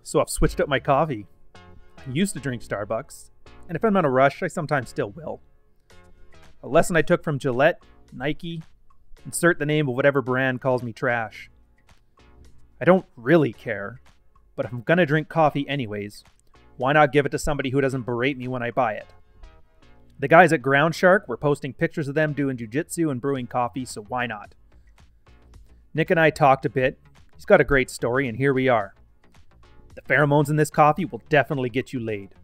So I've switched up my coffee. I used to drink Starbucks, and if I'm on a rush, I sometimes still will. A lesson I took from Gillette, Nike, insert the name of whatever brand calls me trash. I don't really care, but if I'm gonna drink coffee anyways, why not give it to somebody who doesn't berate me when I buy it? The guys at Ground Shark were posting pictures of them doing jiu-jitsu and brewing coffee, so why not? Nick and I talked a bit. He's got a great story, and here we are. The pheromones in this coffee will definitely get you laid.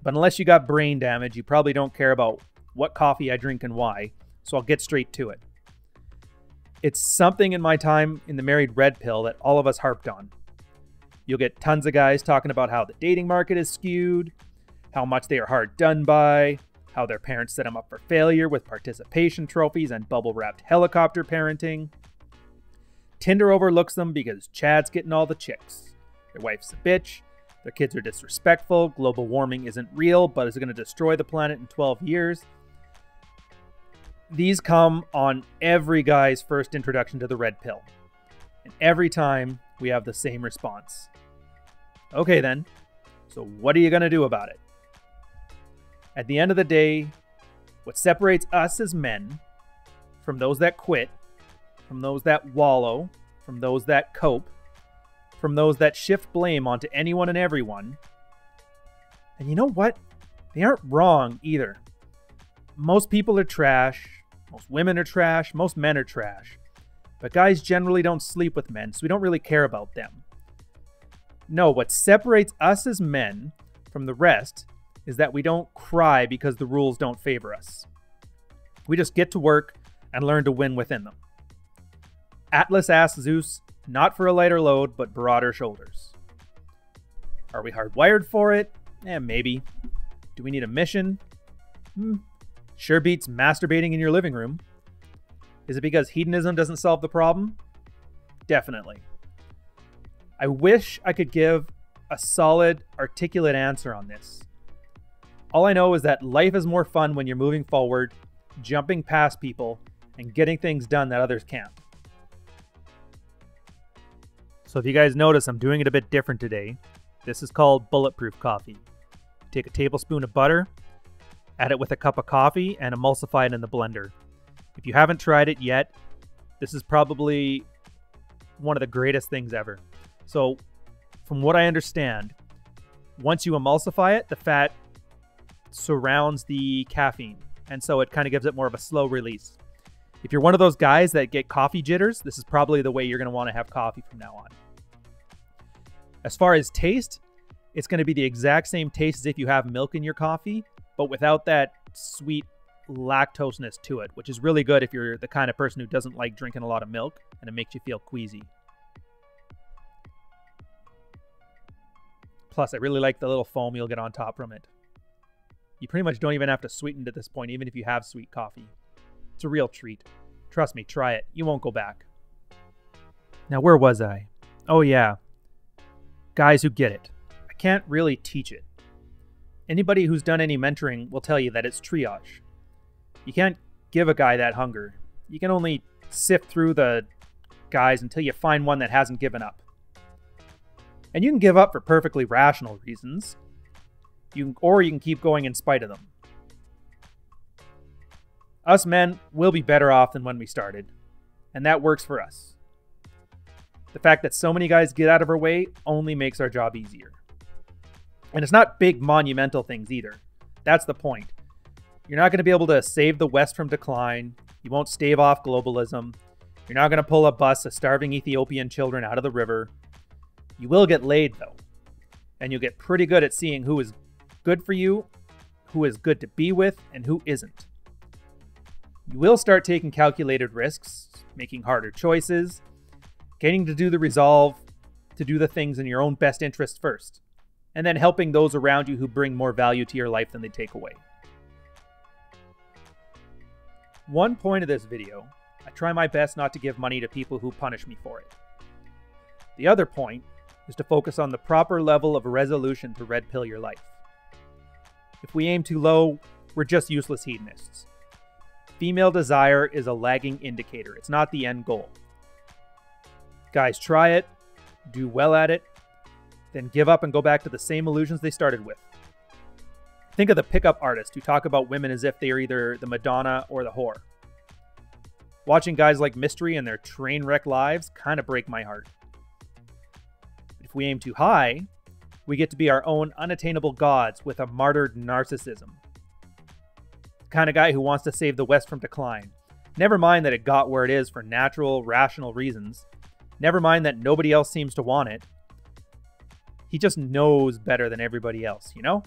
But unless you got brain damage, you probably don't care about what coffee I drink and why, so I'll get straight to it. It's something in my time in the married red pill that all of us harped on. You'll get tons of guys talking about how the dating market is skewed, how much they are hard done by, how their parents set them up for failure with participation trophies and bubble-wrapped helicopter parenting. Tinder overlooks them because Chad's getting all the chicks. Their wife's a bitch, their kids are disrespectful, global warming isn't real but is going to destroy the planet in 12 years. These come on every guy's first introduction to the red pill. And every time we have the same response. Okay then, so what are you going to do about it? At the end of the day, what separates us as men from those that quit, from those that wallow, from those that cope, from those that shift blame onto anyone and everyone. And you know what? They aren't wrong either. Most people are trash. Most women are trash. Most men are trash. But guys generally don't sleep with men, so we don't really care about them. No, what separates us as men from the rest is that we don't cry because the rules don't favor us. We just get to work and learn to win within them. Atlas asked Zeus, not for a lighter load, but broader shoulders. Are we hardwired for it? Maybe. Do we need a mission? Sure beats masturbating in your living room. Is it because hedonism doesn't solve the problem? Definitely. I wish I could give a solid, articulate answer on this. All I know is that life is more fun when you're moving forward, jumping past people, and getting things done that others can't. So if you guys notice, I'm doing it a bit different today. This is called Bulletproof Coffee. Take a tablespoon of butter, add it with a cup of coffee, and emulsify it in the blender. If you haven't tried it yet, this is probably one of the greatest things ever. So from what I understand, once you emulsify it, the fat surrounds the caffeine, and so it kind of gives it more of a slow release. If you're one of those guys that get coffee jitters, this is probably the way you're going to want to have coffee from now on. As far as taste, it's going to be the exact same taste as if you have milk in your coffee, but without that sweet lactoseness to it, which is really good if you're the kind of person who doesn't like drinking a lot of milk and it makes you feel queasy. Plus, I really like the little foam you'll get on top from it. You pretty much don't even have to sweeten it at this point, even if you have sweet coffee. It's a real treat. Trust me, try it. You won't go back. Now, where was I? Oh yeah. Guys who get it. I can't really teach it. Anybody who's done any mentoring will tell you that it's triage. You can't give a guy that hunger. You can only sift through the guys until you find one that hasn't given up. And you can give up for perfectly rational reasons. Or you can keep going in spite of them. Us men will be better off than when we started, and that works for us. The fact that so many guys get out of our way only makes our job easier. And it's not big monumental things either. That's the point. You're not going to be able to save the West from decline. You won't stave off globalism. You're not going to pull a bus of starving Ethiopian children out of the river. You will get laid though, and you'll get pretty good at seeing who is good for you, who is good to be with, and who isn't. You will start taking calculated risks, making harder choices, getting to do the resolve to do the things in your own best interest first, and then helping those around you who bring more value to your life than they take away. One point of this video, I try my best not to give money to people who punish me for it. The other point is to focus on the proper level of resolution to red pill your life. If we aim too low, we're just useless hedonists. Female desire is a lagging indicator. It's not the end goal. Guys, try it, do well at it, then give up and go back to the same illusions they started with. Think of the pickup artists who talk about women as if they are either the Madonna or the whore. Watching guys like Mystery and their train wreck lives kind of break my heart. If we aim too high, we get to be our own unattainable gods with a martyred narcissism. The kind of guy who wants to save the West from decline. Never mind that it got where it is for natural, rational reasons. Never mind that nobody else seems to want it. He just knows better than everybody else, you know?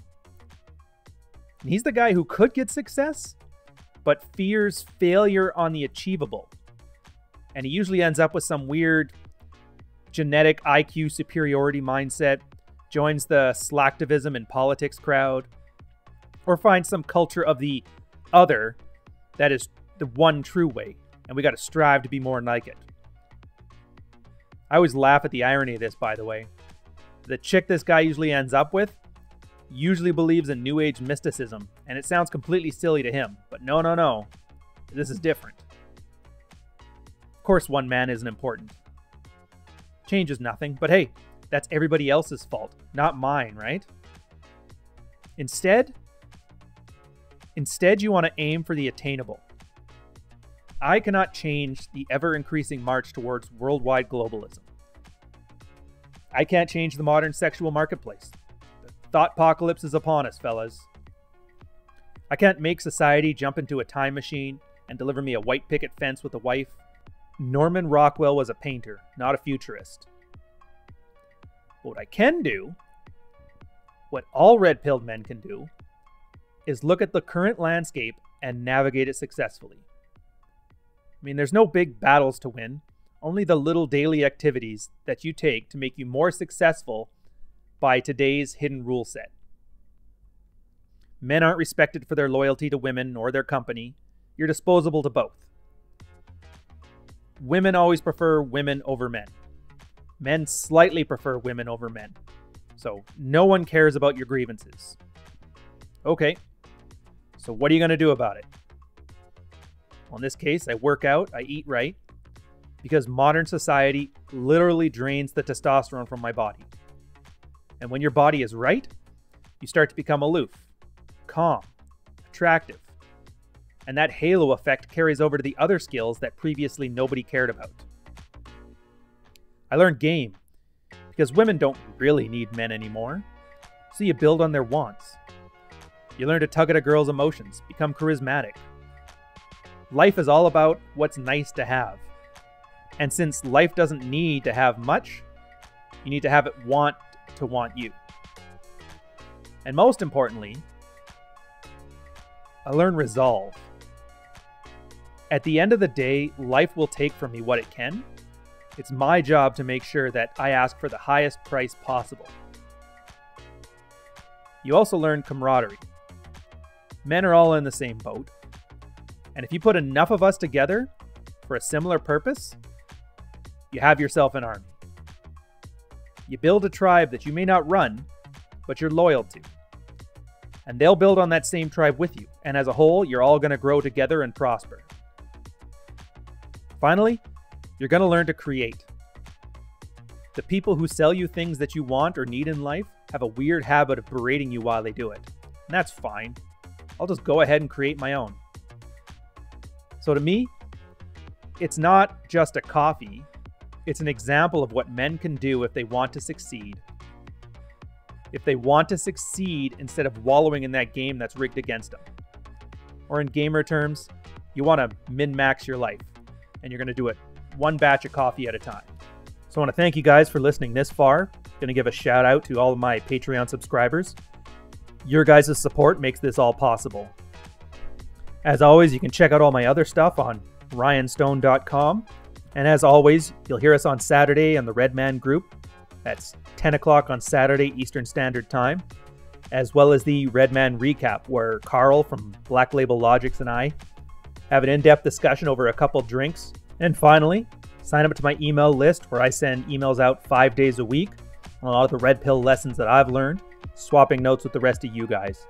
And he's the guy who could get success, but fears failure on the achievable. And he usually ends up with some weird genetic IQ superiority mindset, joins the slacktivism in politics crowd, or finds some culture of the other that is the one true way, and we got to strive to be more like it. I always laugh at the irony of this, by the way. The chick this guy usually ends up with usually believes in New Age mysticism, and it sounds completely silly to him, but no. This is different. Of course, one man isn't important. Change is nothing, but hey, that's everybody else's fault, not mine, right? Instead, you want to aim for the attainable. I cannot change the ever-increasing march towards worldwide globalism. I can't change the modern sexual marketplace. The thoughtpocalypse is upon us, fellas. I can't make society jump into a time machine and deliver me a white picket fence with a wife. Norman Rockwell was a painter, not a futurist. What I can do, what all red-pilled men can do, is look at the current landscape and navigate it successfully. I mean, there's no big battles to win, only the little daily activities that you take to make you more successful by today's hidden rule set. Men aren't respected for their loyalty to women or their company. You're disposable to both. Women always prefer women over men. Men slightly prefer women over men. So no one cares about your grievances. Okay, so what are you going to do about it? Well, in this case, I work out, I eat right, because modern society literally drains the testosterone from my body. And when your body is right, you start to become aloof, calm, attractive. And that halo effect carries over to the other skills that previously nobody cared about. I learned game, because women don't really need men anymore, so you build on their wants. You learn to tug at a girl's emotions, become charismatic. Life is all about what's nice to have. And since life doesn't need to have much, you need to have it want to want you. And most importantly, I learned resolve. At the end of the day, life will take from me what it can. It's my job to make sure that I ask for the highest price possible. You also learn camaraderie. Men are all in the same boat. And if you put enough of us together for a similar purpose, you have yourself an army. You build a tribe that you may not run, but you're loyal to. And they'll build on that same tribe with you. And as a whole, you're all going to grow together and prosper. Finally, you're going to learn to create. The people who sell you things that you want or need in life have a weird habit of berating you while they do it. And that's fine. I'll just go ahead and create my own. So to me, it's not just a coffee. It's an example of what men can do if they want to succeed. If they want to succeed instead of wallowing in that game that's rigged against them. Or in gamer terms, you want to min-max your life. And you're going to do it one batch of coffee at a time. So I want to thank you guys for listening this far. Going to give a shout out to all of my Patreon subscribers. Your guys' support makes this all possible. As always, you can check out all my other stuff on ryanstone.com. And as always, you'll hear us on Saturday on the Red Man group. That's 10 o'clock on Saturday Eastern Standard Time. As well as the Red Man recap, where Carl from Black Label Logics and I have an in-depth discussion over a couple drinks. And finally, sign up to my email list where I send emails out 5 days a week on a lot of the Red Pill lessons that I've learned, swapping notes with the rest of you guys.